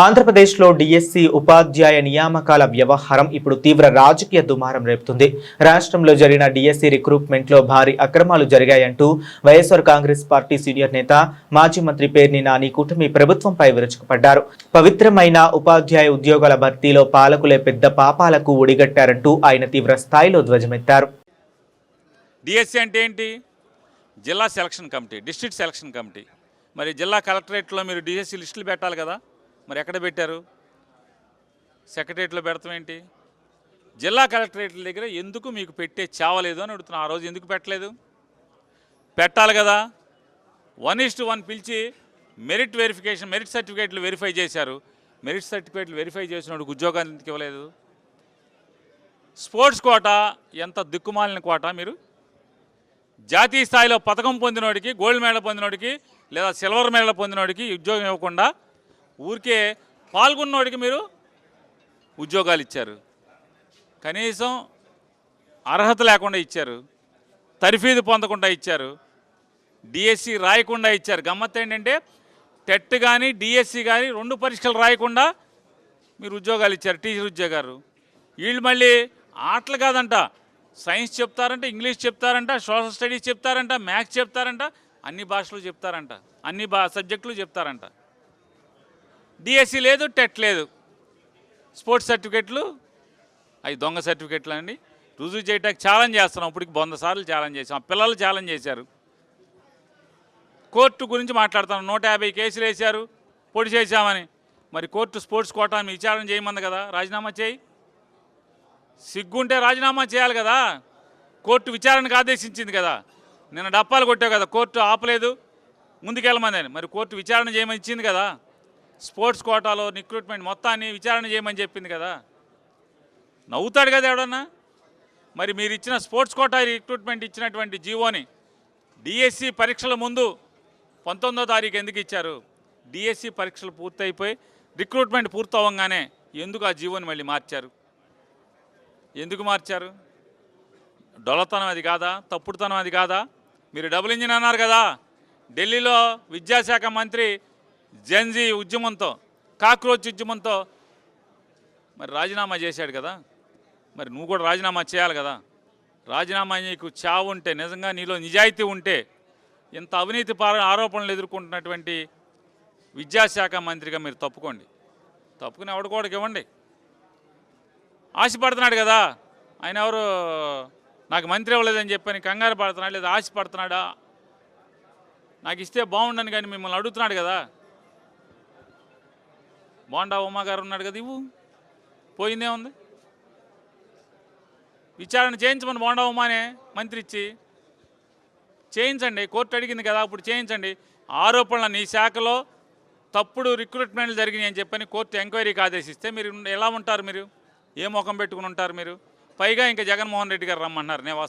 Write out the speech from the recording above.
ఆంధ్రప్రదేశ్లో డిఎస్సి ఉపాధ్యాయ నియామకాల వ్యవహారం ఇప్పుడు తీవ్ర రాజకీయ దుమారం రేపుతుంది. రాష్ట్రంలో జరిగిన డిఎస్సి రిక్రూట్మెంట్లో భారీ అక్రమాలు జరిగాయంటూ వైఎస్ఆర్ కాంగ్రెస్ పార్టీ సీనియర్ నేత మాజీ మంత్రి పేర్ని నాని కూటమి ప్రభుత్వంపై విరుచుకుపడ్డారు. పవిత్రమైన ఉపాధ్యాయ ఉద్యోగాల భర్తీలో పాలకులే పెద్ద పాపాలకు ఒడిగట్టారంటూ ఆయన తీవ్ర స్థాయిలో ధ్వజమెత్తారు. డిఎస్సి అంటే ఏంటి? జిల్లా selection committee, district selection committee. మరి జిల్లా కలెక్టరేట్లో మీరు డిఎస్సి లిస్టులు పెట్టాలి కదా, మరి ఎక్కడ పెట్టారు? సెక్రటరియట్లో పెడతాం ఏంటి? జిల్లా కలెక్టరేట్ల దగ్గర ఎందుకు మీకు పెట్టే చావలేదు అని అడుగుతున్నా. ఆ రోజు ఎందుకు పెట్టలేదు? పెట్టాలి కదా. 1:1 పిలిచి మెరిట్ వెరిఫికేషన్, మెరిట్ సర్టిఫికేట్లు వెరిఫై చేశారు. మెరిట్ సర్టిఫికేట్లు వెరిఫై చేసినోడికి ఉద్యోగాలు ఎందుకు ఇవ్వలేదు? స్పోర్ట్స్ కోటా ఎంత దిక్కుమాలిన కోట. మీరు జాతీయ స్థాయిలో పథకం పొందినోడికి, గోల్డ్ మెడల్ పొందినోడికి లేదా సిల్వర్ మెడల్ పొందినోడికి ఉద్యోగం ఇవ్వకుండా ఊరికే పాల్గొన్నోడికి మీరు ఉద్యోగాలు ఇచ్చారు. కనీసం అర్హత లేకుండా ఇచ్చారు, తర్ఫీదు పొందకుండా ఇచ్చారు, డిఎస్సి రాయకుండా ఇచ్చారు. గమ్మత్తు ఏంటంటే టెట్ కానీ డిఎస్సి కానీ 2 పరీక్షలు రాయకుండా మీరు ఉద్యోగాలు ఇచ్చారు, టీచర్ ఉద్యోగాలు. వీళ్ళు మళ్ళీ ఆటలు కాదంట, సైన్స్ చెప్తారంట, ఇంగ్లీష్ చెప్తారంట, సోషల్ స్టడీస్ చెప్తారంట, మ్యాథ్స్ చెప్తారంట, అన్ని భాషలు చెప్తారంట, అన్ని సబ్జెక్టులు చెప్తారంట. డిఎస్సి లేదు, టెట్ లేదు, స్పోర్ట్స్ సర్టిఫికెట్లు అవి దొంగ సర్టిఫికెట్లు అండి. రుజువు చేయటానికి ఛాలెంజ్ చేస్తున్నాం. ఇప్పటికి 100 సార్లు ఛాలెంజ్ చేసాం. పిల్లలు ఛాలెంజ్ చేశారు. కోర్టు గురించి మాట్లాడుతున్నాం. 150 కేసులు వేశారు, పొడి చేశామని. మరి కోర్టు స్పోర్ట్స్ కోటాను విచారణ చేయమంది కదా, రాజీనామా చేయి. సిగ్గుంటే రాజీనామా చేయాలి కదా. కోర్టు విచారణకు ఆదేశించింది కదా. నిన్న డప్పాలు కొట్టావు కదా, కోర్టు ఆపలేదు, ముందుకెళ్ళమంది అని. మరి కోర్టు విచారణ చేయమని ఇచ్చింది కదా. స్పోర్ట్స్ కోటాలో రిక్రూట్మెంట్ మొత్తాన్ని విచారణ చేయమని చెప్పింది కదా. నవ్వుతాడు కదా ఎవడన్నా. మరి మీరు ఇచ్చిన స్పోర్ట్స్ కోటా రిక్రూట్మెంట్ ఇచ్చినటువంటి జీవోని డిఎస్సి పరీక్షల ముందు 19వ తారీఖు ఎందుకు ఇచ్చారు? డిఎస్సి పరీక్షలు పూర్తయిపోయి రిక్రూట్మెంట్ పూర్తవగానే ఎందుకు ఆ జీవోని మళ్ళీ మార్చారు? ఎందుకు మార్చారు? డొల్లతనం అది కాదా? తప్పుడుతనం అది కాదా? మీరు డబుల్ ఇంజిన్ అన్నారు కదా. ఢిల్లీలో విద్యాశాఖ మంత్రి జెన్జీ ఉద్యమంతో, కాక్రోచ్ ఉద్యమంతో మరి రాజీనామా చేశాడు కదా. మరి నువ్వు కూడా రాజీనామా చేయాలి కదా. రాజీనామా నీకు చావు ఉంటే, నిజంగా నీలో నిజాయితీ ఉంటే, ఇంత అవినీతి ఆరోపణలు ఎదుర్కొంటున్నటువంటి విద్యాశాఖ మంత్రిగా మీరు తప్పుకోండి. తప్పుకుని ఎవడికోడికి ఇవ్వండి. ఆశపడుతున్నాడు కదా ఆయన. ఎవరు నాకు మంత్రి ఇవ్వలేదని చెప్పని కంగారు పడుతున్నాడు, లేదా ఆశపడుతున్నాడా? నాకు ఇస్తే బాగుండని కానీ మిమ్మల్ని అడుగుతున్నాడు కదా. బోండా ఉమా గారు ఉన్నాడు కదా, ఇవ్వు, పోయిందే ఉంది. విచారణ చేయించమని బోండా ఉమానే మంత్రి ఇచ్చి చేయించండి. కోర్టు అడిగింది కదా, అప్పుడు చేయించండి. ఆరోపణలు నీ శాఖలో తప్పుడు రిక్రూట్మెంట్లు జరిగినాయి అని చెప్పని కోర్టు ఎంక్వైరీకి ఆదేశిస్తే మీరు ఎలా ఉంటారు? మీరు ఏ ముఖం పెట్టుకుని ఉంటారు? మీరు పైగా ఇంకా జగన్మోహన్ రెడ్డి గారు రమ్మన్నారు. నేను